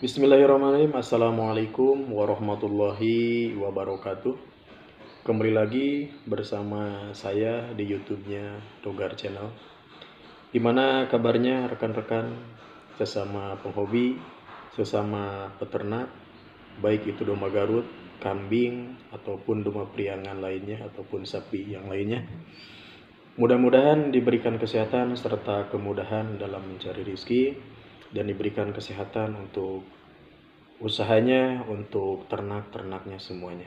Bismillahirrahmanirrahim. Assalamualaikum warahmatullahi wabarakatuh. Kembali lagi bersama saya di YouTube-nya Togar Channel. Gimana kabarnya rekan-rekan sesama penghobi, sesama peternak, baik itu domba Garut, kambing, ataupun domba priangan lainnya, ataupun sapi yang lainnya. Mudah-mudahan diberikan kesehatan serta kemudahan dalam mencari rezeki dan diberikan kesehatan untuk usahanya, untuk ternak-ternaknya semuanya.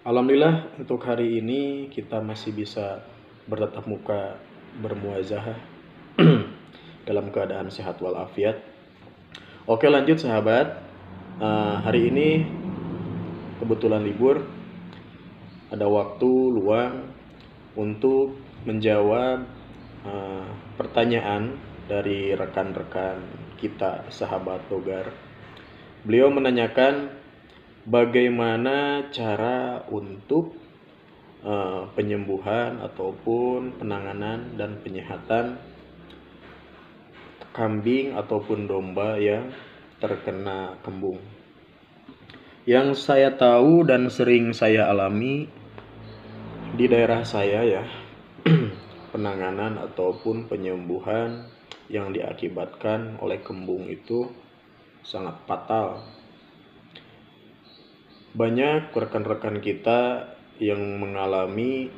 Alhamdulillah untuk hari ini kita masih bisa bertatap muka, bermuazahah dalam keadaan sehat walafiat. Oke, lanjut sahabat. Hari ini kebetulan libur, ada waktu luang untuk menjawab pertanyaan dari rekan-rekan kita sahabat Togar. Beliau menanyakan bagaimana cara untuk penyembuhan ataupun penanganan dan penyehatan kambing ataupun domba yang terkena kembung. Yang saya tahu dan sering saya alami di daerah saya ya, penanganan ataupun penyembuhan yang diakibatkan oleh kembung itu sangat fatal. Banyak rekan-rekan kita yang mengalami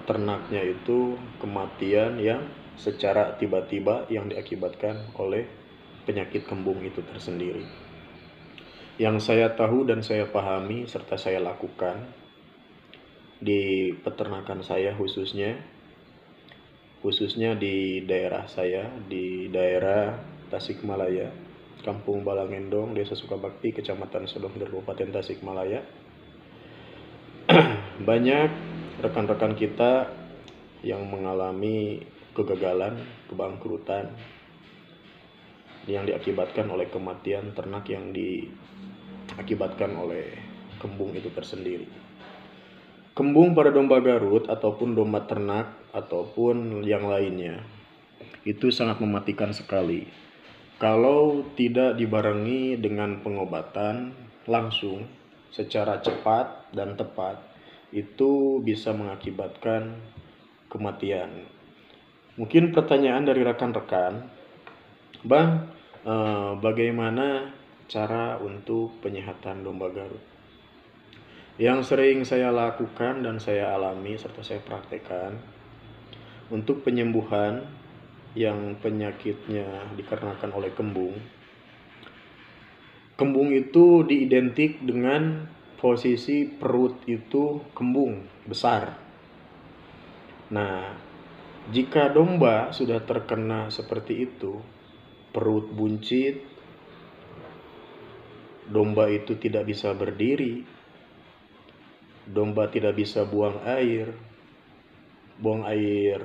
ternaknya itu kematian yang secara tiba-tiba yang diakibatkan oleh penyakit kembung itu tersendiri. Yang saya tahu dan saya pahami serta saya lakukan di peternakan saya khususnya di daerah saya, di daerah Tasikmalaya, Kampung Balangendong, Desa Sukabakti, Kecamatan Sodong, Kabupaten Tasikmalaya. Banyak rekan-rekan kita yang mengalami kegagalan, kebangkrutan yang diakibatkan oleh kematian ternak yang diakibatkan oleh kembung itu tersendiri. Kembung pada domba Garut ataupun domba ternak ataupun yang lainnya itu sangat mematikan sekali. Kalau tidak dibarengi dengan pengobatan langsung secara cepat dan tepat, itu bisa mengakibatkan kematian. Mungkin pertanyaan dari rekan-rekan, Bang, bagaimana cara untuk penyehatan domba Garut? Yang sering saya lakukan dan saya alami serta saya praktekkan untuk penyembuhan yang penyakitnya dikarenakan oleh kembung. Kembung itu diidentik dengan posisi perut itu kembung besar. Nah, jika domba sudah terkena seperti itu, perut buncit, domba itu tidak bisa berdiri, domba tidak bisa buang air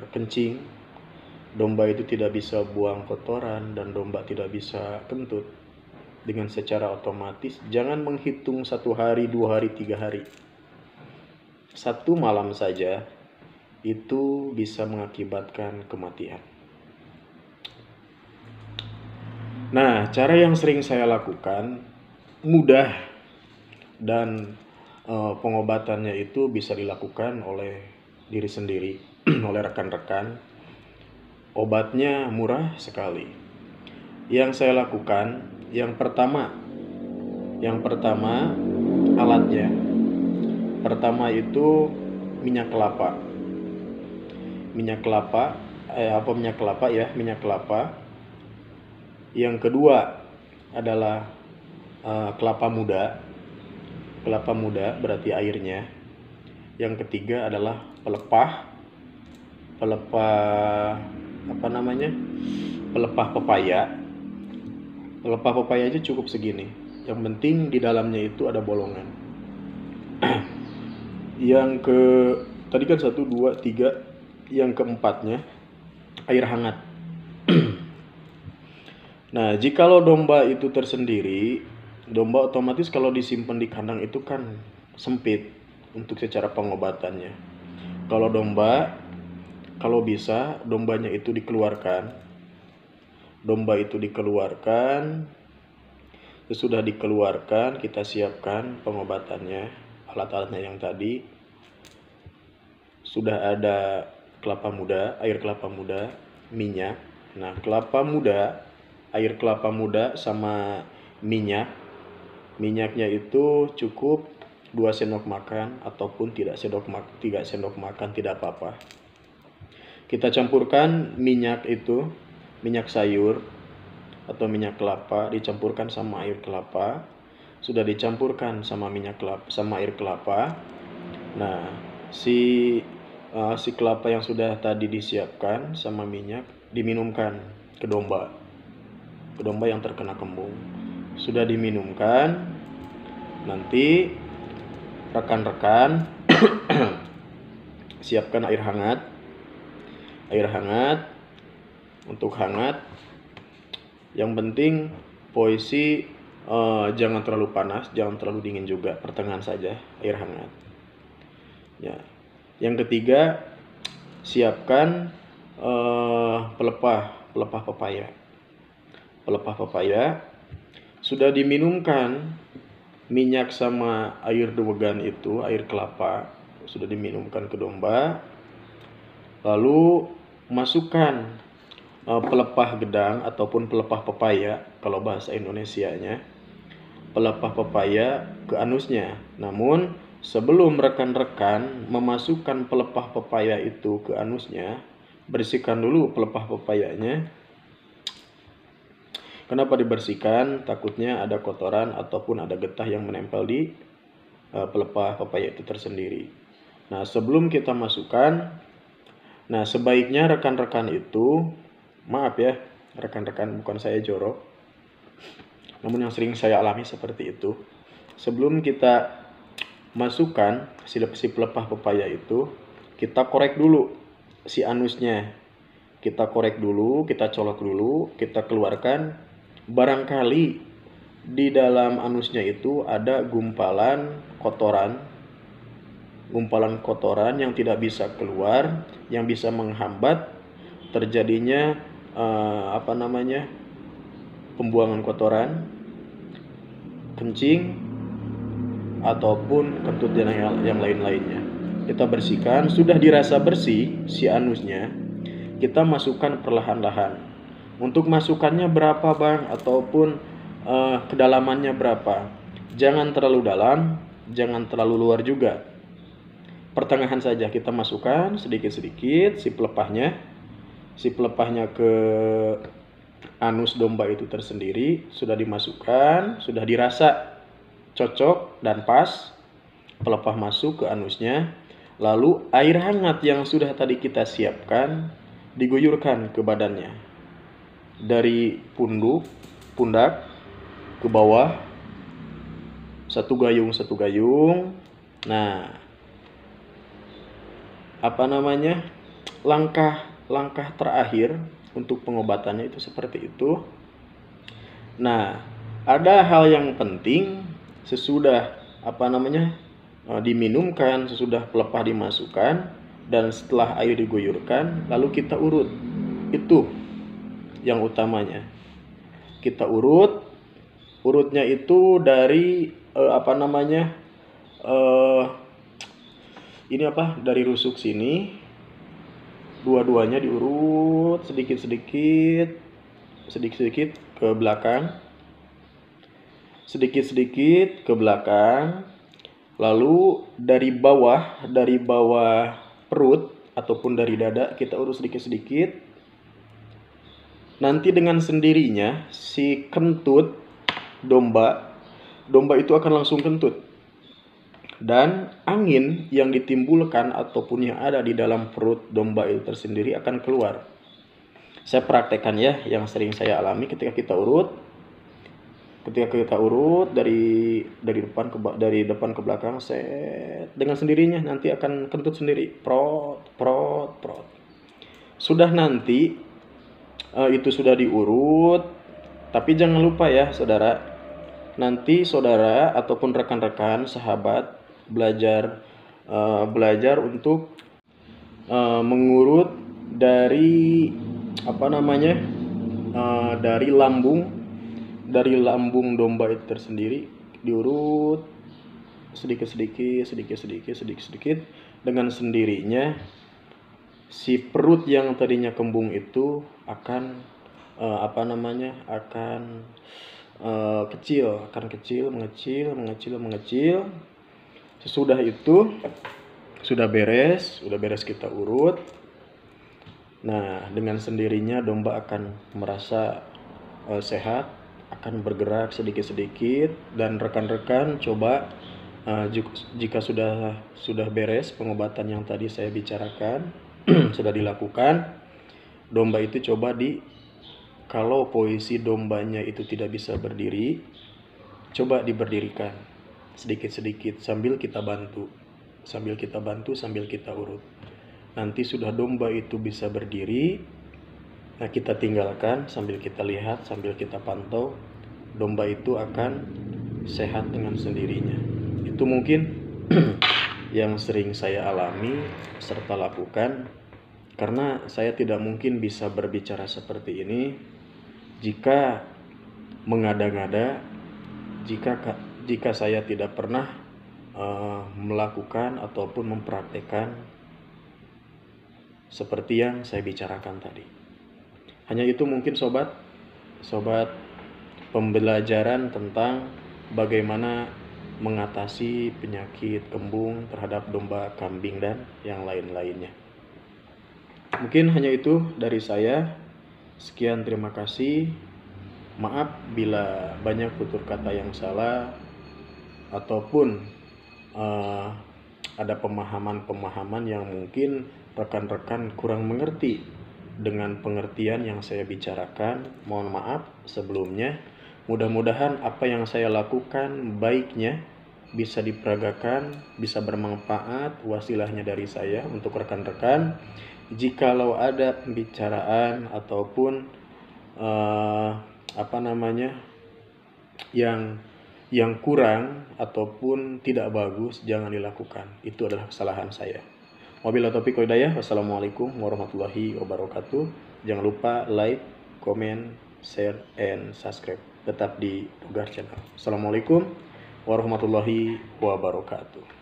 kencing, domba itu tidak bisa buang kotoran, dan domba tidak bisa kentut. Dengan secara otomatis, jangan menghitung 1 hari, 2 hari, 3 hari. 1 malam saja itu bisa mengakibatkan kematian. Nah, cara yang sering saya lakukan mudah dan pengobatannya itu bisa dilakukan oleh diri sendiri, oleh rekan-rekan. Obatnya murah sekali. Yang saya lakukan, yang pertama alatnya. Pertama itu minyak kelapa. Minyak kelapa. Yang kedua adalah kelapa muda. Kelapa muda berarti airnya. Yang ketiga adalah pelepah pepaya. Pelepah pepaya itu cukup segini. Yang penting di dalamnya itu ada bolongan. Tadi kan 1, 2, 3. Yang keempatnya air hangat. Nah, jikalau domba itu tersendiri, domba otomatis kalau disimpan di kandang itu kan sempit untuk secara pengobatannya. Kalau bisa dombanya itu dikeluarkan domba itu dikeluarkan. Sesudah dikeluarkan, kita siapkan pengobatannya, alat-alatnya yang tadi. Sudah ada kelapa muda, air kelapa muda, minyak. Nah, kelapa muda, air kelapa muda sama minyak. Minyaknya itu cukup 2 sendok makan ataupun 3 sendok makan tidak apa-apa. Kita campurkan minyak itu, minyak sayur atau minyak kelapa, dicampurkan sama air kelapa. Sudah dicampurkan sama minyak kelapa sama air kelapa. Nah, si kelapa yang sudah tadi disiapkan sama minyak diminumkan ke domba yang terkena kembung. Sudah diminumkan, nanti rekan-rekan siapkan air hangat. Untuk hangat, yang penting posisi jangan terlalu panas, jangan terlalu dingin juga, pertengahan saja air hangat. Ya. Yang ketiga, siapkan pelepah pepaya. Pelepah pepaya sudah diminumkan minyak sama air dewegan itu, air kelapa sudah diminumkan ke domba. Lalu masukkan pelepah gedang ataupun pelepah pepaya kalau bahasa Indonesianya, pelepah pepaya ke anusnya. Namun sebelum rekan-rekan memasukkan pelepah pepaya itu ke anusnya, bersihkan dulu pelepah pepayanya. Kenapa dibersihkan? Takutnya ada kotoran ataupun ada getah yang menempel di pelepah pepaya itu tersendiri. Nah, sebelum kita masukkan, nah sebaiknya rekan-rekan itu, maaf ya rekan-rekan, bukan saya jorok, namun yang sering saya alami seperti itu. Sebelum kita masukkan si pelepah pepaya itu, kita korek dulu si anusnya. Kita korek dulu, kita colok dulu, kita keluarkan. Barangkali di dalam anusnya itu ada gumpalan kotoran yang tidak bisa keluar, yang bisa menghambat terjadinya pembuangan kotoran, kencing ataupun kentut dan yang lain-lainnya. Kita bersihkan. Sudah dirasa bersih si anusnya, kita masukkan perlahan-lahan. Untuk masukannya berapa bang, ataupun kedalamannya berapa? Jangan terlalu dalam, jangan terlalu luar juga. Pertengahan saja kita masukkan sedikit-sedikit si pelepahnya ke anus domba itu tersendiri. Sudah dimasukkan, sudah dirasa cocok dan pas, pelepah masuk ke anusnya. Lalu air hangat yang sudah tadi kita siapkan diguyurkan ke badannya, dari pundak ke bawah, satu gayung. Nah, langkah terakhir untuk pengobatannya itu seperti itu. Nah, ada hal yang penting sesudah diminumkan, sesudah pelepah dimasukkan dan setelah air diguyurkan, lalu kita urut. Itu yang utamanya. Kita urutnya itu dari dari rusuk sini, dua-duanya diurut sedikit-sedikit ke belakang, lalu dari bawah perut ataupun dari dada kita urut sedikit-sedikit. Nanti dengan sendirinya si kentut domba itu akan langsung kentut. Dan angin yang ditimbulkan ataupun yang ada di dalam perut domba itu tersendiri akan keluar. Saya praktekkan ya, yang sering saya alami ketika kita urut. Dari depan ke belakang, dengan sendirinya nanti akan kentut sendiri. Prot. Sudah nanti itu sudah diurut, tapi jangan lupa ya saudara, nanti saudara ataupun rekan-rekan sahabat belajar untuk mengurut dari dari lambung domba itu tersendiri diurut sedikit dengan sendirinya si perut yang tadinya kembung itu akan mengecil. Sesudah itu sudah beres kita urut. Nah, dengan sendirinya domba akan merasa sehat, akan bergerak sedikit dan rekan-rekan coba jika sudah beres pengobatan yang tadi saya bicarakan sudah dilakukan, domba itu kalau posisi dombanya itu tidak bisa berdiri, coba diberdirikan sedikit sambil kita bantu, sambil kita urut. Nanti sudah domba itu bisa berdiri, nah kita tinggalkan sambil kita lihat, sambil kita pantau, domba itu akan sehat dengan sendirinya. Itu mungkin yang sering saya alami serta lakukan, karena saya tidak mungkin bisa berbicara seperti ini jika mengada-ngada, jika saya tidak pernah melakukan ataupun mempraktekkan seperti yang saya bicarakan tadi. Hanya itu mungkin sobat pembelajaran tentang bagaimana mengatasi penyakit kembung terhadap domba, kambing, dan yang lain-lainnya. Mungkin hanya itu dari saya. Sekian, terima kasih. Maaf bila banyak tutur kata yang salah ataupun ada pemahaman yang mungkin rekan-rekan kurang mengerti dengan pengertian yang saya bicarakan. Mohon maaf sebelumnya. Mudah-mudahan apa yang saya lakukan baiknya bisa diperagakan, bisa bermanfaat, wasilahnya dari saya untuk rekan-rekan. Jikalau ada pembicaraan ataupun yang kurang ataupun tidak bagus, jangan dilakukan. Itu adalah kesalahan saya. Wabillahi taufiq wal hidayah. Wassalamualaikum warahmatullahi wabarakatuh. Jangan lupa like, comment, share, and subscribe. Tetap di Dogar Channel. Assalamualaikum warahmatullahi wabarakatuh.